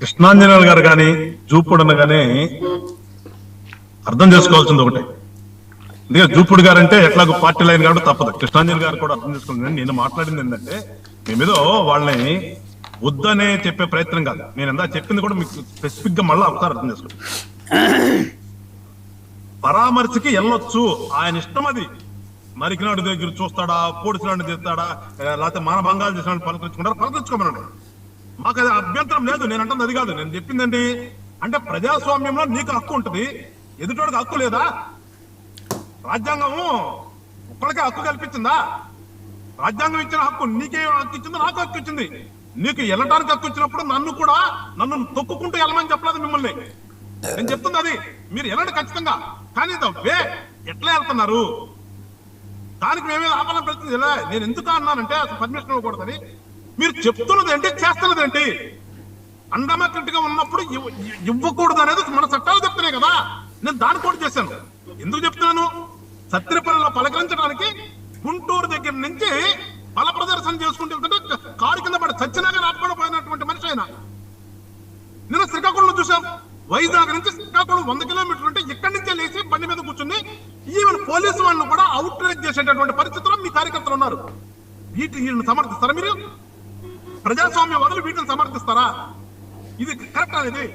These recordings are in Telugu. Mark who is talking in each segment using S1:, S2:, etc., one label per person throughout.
S1: కృష్ణాంజనేయులు గారు కానీ జూపుడన్న కానీ అర్థం చేసుకోవాల్సింది ఒకటే. అందుకే జూపుడు గారు అంటే ఎట్లాగో పార్టీ లైన్ కాబట్టి తప్పదు. కృష్ణాంజనేయులు గారు కూడా అర్థం చేసుకోవాలి. నేను మాట్లాడింది ఏంటంటే మేమేదో వాళ్ళని వద్దనే చెప్పే ప్రయత్నం కాదు. నేను ఎంత చెప్పింది కూడా మీకు స్పెసిఫిక్ గా మళ్ళీ ఒకసారి అర్థం చేసుకోండి. పరామర్శకి వెళ్ళొచ్చు, ఆయన ఇష్టం అది. మరికినాడు దగ్గర చూస్తాడా, పోడిసినాడు చేస్తాడా, లేకపోతే మన బంగాళ చేసిన పలకరించుకోమన్నాడు. మాకు అది అభ్యంతరం లేదు. నేను అంటుంది అది కాదు. నేను చెప్పిందండి అంటే ప్రజాస్వామ్యంలో నీకు హక్కు ఉంటుంది, ఎదుటోడికి హక్కు లేదా? రాజ్యాంగము ఒక్కడికే హక్కు కల్పించిందా? రాజ్యాంగం ఇచ్చిన హక్కు నీకే హక్కు ఇచ్చింది, నాకు హక్కు ఇచ్చింది. నీకు వెళ్ళడానికి హక్కు ఇచ్చినప్పుడు నన్ను తొక్కుకుంటూ వెళ్ళమని చెప్పలేదు మిమ్మల్ని. నేను చెప్తుంది అది. మీరు వెళ్ళండి ఖచ్చితంగా, కానీ ఎట్లా వెళ్తున్నారు దానికి మేమే ఆపాలని ప్రశ్న. నేను ఎందుకు అన్నానంటే అసలు పర్మిషన్ ఇవ్వకూడదని. మీరు చెప్తున్నది ఏంటి, చేస్తున్నది ఏంటి? అండమక్రిట్ గా ఉన్నప్పుడు ఇవ్వకూడదు అనేది మన చట్టాలు చెప్తున్నాయి కదా. నేను దాన్ని కూడా చేశాను. ఎందుకు చెప్తున్నాను? సత్యపల్లిలో పలకరించడానికి గుంటూరు దగ్గర నుంచి బల ప్రదర్శన చేసుకుంటూ వెళ్తుంటే కారు కింద పడి చచ్చినాగా ఆపుకోకపోయినటువంటి మనిషి ఆయన. నిన్న శ్రీకాకుళంలో చూసాం. వైజాగ్ నుంచి శ్రీకాకుళం 100 కిలోమీటర్లు ఉంటే ఇక్కడి నుంచే లేచి బండి మీద కూర్చుని ఈవెన్ పోలీసు వాళ్ళను కూడా అవుట్ రేట్ చేసేటటువంటి పరిస్థితుల్లో మీ కార్యకర్తలు ఉన్నారు. వీటిని సమర్థిస్తారా మీరు? ప్రజాస్వామ్య వదలు వీటిని సమర్థిస్తారా? ఇది కరెక్ట్ అనేది.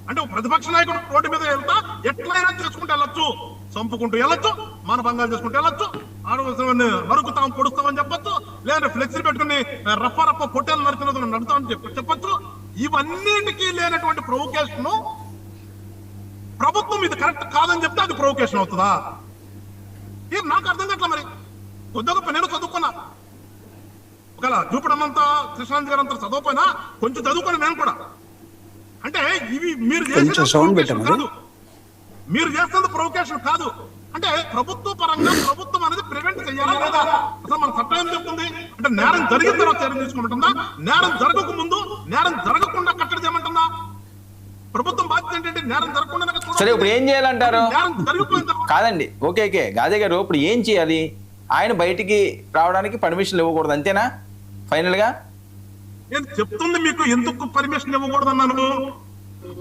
S1: అంటే ప్రతిపక్ష నాయకుడు రోడ్డు మీద వెళ్తా ఎట్లయినా చేసుకుంటూ వెళ్ళొచ్చు, చంపుకుంటూ వెళ్ళొచ్చు, మన బంగాలు చేసుకుంటూ వెళ్ళొచ్చు, ఆడవలసిన నరుకుతాం పొడుస్తామని చెప్పొచ్చు, లేదా ఫ్లెక్సీ పెట్టుకుని రప్ప పొట్టేలు నరుకున్నది నడుతామని చెప్పొచ్చు. ఇవన్నిటికీ లేనటువంటి ప్రొవోకేషన్ ప్రభుత్వం ఇది కరెక్ట్ కాదని చెప్తే అది ప్రొవోకేషన్ అవుతుందా? ఏం నాకు అర్థం కావట్లా. మరి కొద్దిగా నేను చదువుకున్నా, ఒకవేళ చూపడమంతా కృష్ణాంజీ గారు అంతా చదవకపోయినా కొంచెం చదువుకున్నా నేను కూడా. అంటే ఇవి మీరు చేసేది కాదు, మీరు చేస్తున్నది ప్రొవోకేషన్ కాదు. అంటే ప్రభుత్వ పరంగా ప్రభుత్వం అనేది ప్రివెంట్ చేయాలా లేదా? అసలు మన చట్టం ఏం చెప్తుంది అంటే నేరం జరిగిన తర్వాత చర్య తీసుకోమంటుందా? నేరం జరగక ముందు నేరం జరగకుండా కట్టడి చేయమంటుందా? ప్రభుత్వం బాధ్యత ఏంటంటే నేరం జరగకుండా.
S2: సరే, ఇప్పుడు ఏం చేయాలంటారు? కాదండి, ఓకే గాదే గారు, ఇప్పుడు ఏం చేయాలి? ఆయన బయటికి రావడానికి పర్మిషన్ ఇవ్వకూడదు అంతేనా ఫైనల్ గా?
S1: నేను చెప్తుంది మీకు ఎందుకు పర్మిషన్ ఇవ్వకూడదు అన్నాను.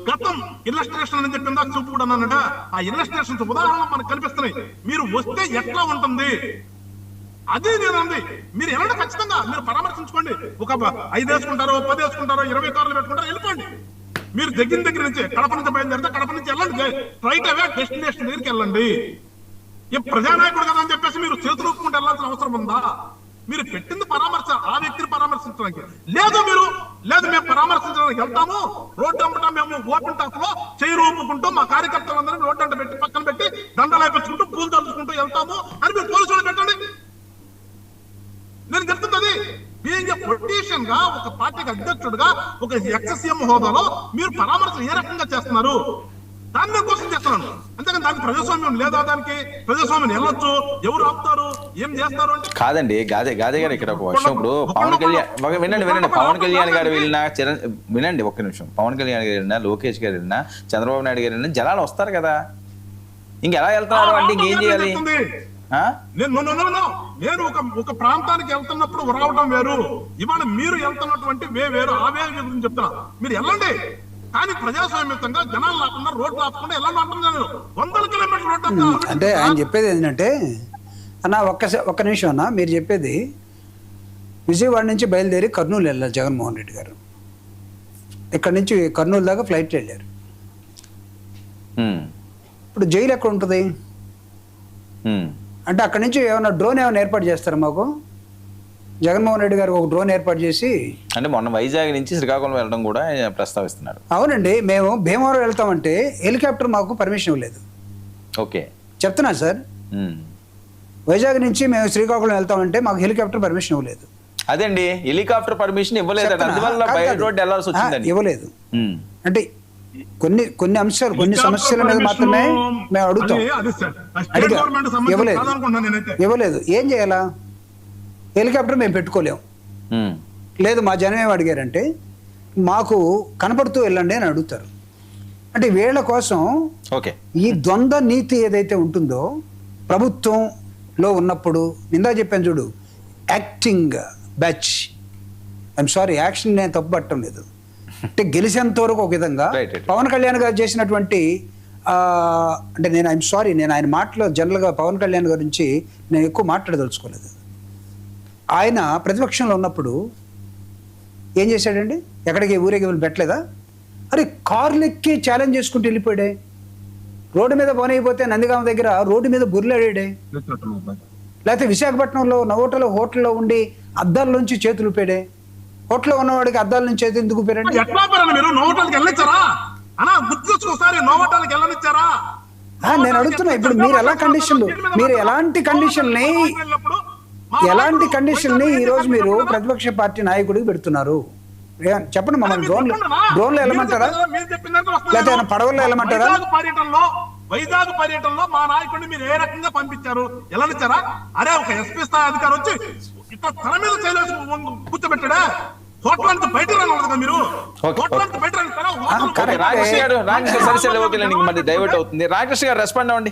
S1: గతం ఇల్లస్ట్రేషన్ అని చెప్పిందా చూపు కూడా అన్నానట. ఆ ఇల్లస్ట్రేషన్స్ ఉదాహరణ మనకు కనిపిస్తున్నాయి. మీరు వస్తే ఎట్లా ఉంటుంది అదే నేను అంది. మీరు వెళ్ళండి ఖచ్చితంగా, మీరు పరామర్శించుకోండి. ఒక 5 వేసుకుంటారో 10 వేసుకుంటారో 20 కార్లు పెట్టుకుంటారో వెళ్ళిపోండి. మీరు దగ్గర నుంచి కడప నుంచి బయలుదేరితే కడప నుంచి వెళ్ళండి, రైట్ అవే డెస్టినేషన్ దగ్గరికి వెళ్ళండి. ఈ ప్రజానాయకుడు కదా అని చెప్పేసి మీరు చేతులు ఊపుకుంటూ వెళ్ళాల్సిన అవసరం ఉందా? మీరు పెట్టింది పరామర్శ, ఆ వ్యక్తిని పరామర్శించడానికి. లేదు మేము పరామర్శించడానికి వెళ్తాము, రోడ్డు అంతా మేము ఓపెన్ టాప్ లో చేయి రూపుకుంటూ మా కార్యకర్తలందరినీ రోడ్డు అంట పెట్టి పక్కన పెట్టి దండలు అయిపించుకుంటూ పూలు తలుచుకుంటూ వెళ్తాము అని మీరు పోలీసులు పెట్టండి. నేను చెప్తుంది బీయింగ్ పొలిటీషియన్ గా, ఒక పార్టీకి అధ్యక్షుడుగా, ఒక ఎక్స్-సీఎం హోదాలో మీరు పరామర్శలు ఏ రకంగా చేస్తున్నారు దాన్ని నేను కోసం చేస్తున్నాను. అంతేకాని దానికి ప్రజాస్వామ్యం లేదా? దానికి ప్రజాస్వామ్యం వెళ్ళొచ్చు, ఎవరు ఆపుతారు, ఏం చేస్తారు అంటే
S2: కాదండి. గాదే గారు ఇక్కడ ఒక వర్షం. ఇప్పుడు పవన్ కళ్యాణ్ వినండి, పవన్ కళ్యాణ్ గారు వెళ్ళినా వినండి ఒక్క నిమిషం. పవన్ కళ్యాణ్ గారు వెళ్ళినా, లోకేష్ గారు వెళ్ళినా, చంద్రబాబు నాయుడు గారు వెళ్ళినా జనాలు వస్తారు కదా. ఇంకెలా వెళ్తున్నారు అంటే ఇంకేం చేయాలి?
S1: నేను ఒక ప్రాంతానికి వెళ్తున్నప్పుడు రావడం వేరు, ఇవాళ మీరు వెళ్తున్నటువంటి వేరు. ఆ వే గురించి చెప్తున్నా. మీరు వెళ్ళండి, కానీ ప్రజాస్వామ్యంగా జనాలు లేకుండా రోడ్లు ఆపకుండా వెళ్ళండి అంటున్నాను. 100 కిలోమీటర్ల రోడ్డు
S3: అంటే ఆయన చెప్పేది ఏంటంటే, అన్న ఒక్క నిమిషం అన్న, మీరు చెప్పేది విజయవాడ నుంచి బయలుదేరి కర్నూలు వెళ్ళారు జగన్మోహన్ రెడ్డి గారు. ఇక్కడ నుంచి కర్నూలు దాకా ఫ్లైట్లో వెళ్ళారు. ఇప్పుడు జైలు ఎక్కడ ఉంటుంది అంటే అక్కడ నుంచి ఏమైనా డ్రోన్ ఏర్పాటు చేస్తారా మాకు? జగన్మోహన్ రెడ్డి గారు ఒక డ్రోన్ ఏర్పాటు చేసి,
S2: అంటే మొన్న వైజాగ్ నుంచి శ్రీకాకుళం వెళ్ళడం కూడా ప్రస్తావిస్తున్నారు.
S3: అవునండి, మేము భీమవరం వెళ్తామంటే హెలికాప్టర్ మాకు పర్మిషన్ ఇవ్వలేదు.
S2: ఓకే,
S3: చెప్తున్నా సార్. వైజాగ్ నుంచి మేము శ్రీకాకుళం వెళ్తామంటే మాకు హెలికాప్టర్ పర్మిషన్ ఇవ్వలేదు.
S2: అదేండి, హెలికాప్టర్ పర్మిషన్ ఇవ్వలేదు, అందువల్ల బయట రోడ్డు వెళ్ళాల్సి వచ్చిందండి.
S3: ఇవ్వలేదు అంటే కొన్ని అంశాలు, కొన్ని సమస్యల మీద మాత్రమే మేము అడుగుతాం. ఇవ్వలేదు. ఏం చేయాలా? హెలికాప్టర్ మేము పెట్టుకోలేము. లేదు, మా జనం ఏమి అడిగారంటే మాకు కనపడుతూ వెళ్ళండి అని అడుగుతారు. అంటే వీళ్ళ కోసం ఈ ద్వంద్వ నీతి ఏదైతే ఉంటుందో ప్రభుత్వంలో ఉన్నప్పుడు, నిందా చెప్పాను చూడు, acting batch I'm sorry, action నేను తప్పు పట్టడం లేదు. అంటే గెలిచేంత వరకు ఒక విధంగా
S2: Right.
S3: పవన్ కళ్యాణ్ గారు చేసినటువంటి అంటే నేను ఐఎమ్ సారీ, నేను ఆయన మాటలో జనరల్గా పవన్ కళ్యాణ్ గురించి నేను ఎక్కువ మాట్లాడదలుచుకోలేదు. ఆయన ప్రతిపక్షంలో ఉన్నప్పుడు ఏం చేశాడండి? ఎక్కడికి ఊరేగింపులు పెట్టలేదా? అరే కార్లు ఎక్కి ఛాలెంజ్ చేసుకుంటూ వెళ్ళిపోయాడే, రోడ్డు మీద పోనైపోతే నందిగామ దగ్గర రోడ్డు మీద బుర్లాడాడే, లేకపోతే విశాఖపట్నంలో నవోటలో హోటల్లో ఉండి అద్దాల్లోంచి చేతులు ఊపాడే. హోటల్లో ఉన్నవాడికి అద్దాల నుంచి చేతులు ఎందుకు ఊపారండి?
S1: ఎట్లా పేరండి మీరు? నోవోటల్కి వెళ్ళిచ్చారా అన్నా? గుర్తుకొచ్చుకోసారి నోవోటల్కి వెళ్ళనిచ్చారా?
S3: నేను అడుగుతున్నా, ఇప్పుడు మీరు ఎలా కండిషన్లు, మీరు ఎలాంటి కండిషన్ని ఈ రోజు మీరు ప్రతిపక్ష పార్టీ నాయకుడికి పెడుతున్నారు? చెప్పండి మమ్మల్ని. డ్రోన్లో వెళ్ళమంటారా, లేకపోతే పడవల్లో వెళ్ళమంటారా?
S1: వైజాగ్ పర్యటనలో మా నాయకుడిని మీరు ఏ రకంగా పంపించారు? వెళ్ళనిచ్చారా? అరే ఒక ఎస్పీ స్థాయి అధికారి వచ్చి ఇట్లా తన మీద చేయలేసి కూర్చోబెట్టాడా? హోటల్ నుంచి బయట రాలేదు కదా మీరు? హోటల్ నుంచి బయట
S2: రాకేష్ గారు సరిసరి ఓకేలేండి, మళ్ళీ డైవర్ట్ అవుతుంది. రాకేష్ గారు రెస్పాండ్ అవ్వండి.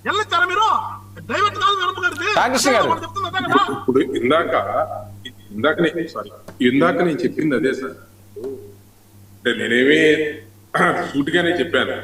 S1: వెళ్ళిచ్చారా మీరు? డైవర్ట్ కాదు
S2: రాకేష్ గారు.
S4: ఇప్పుడు ఇందాక నేను చెప్పింది అదే సార్. అంటే నేనేమి సూటిగానే చెప్పాను.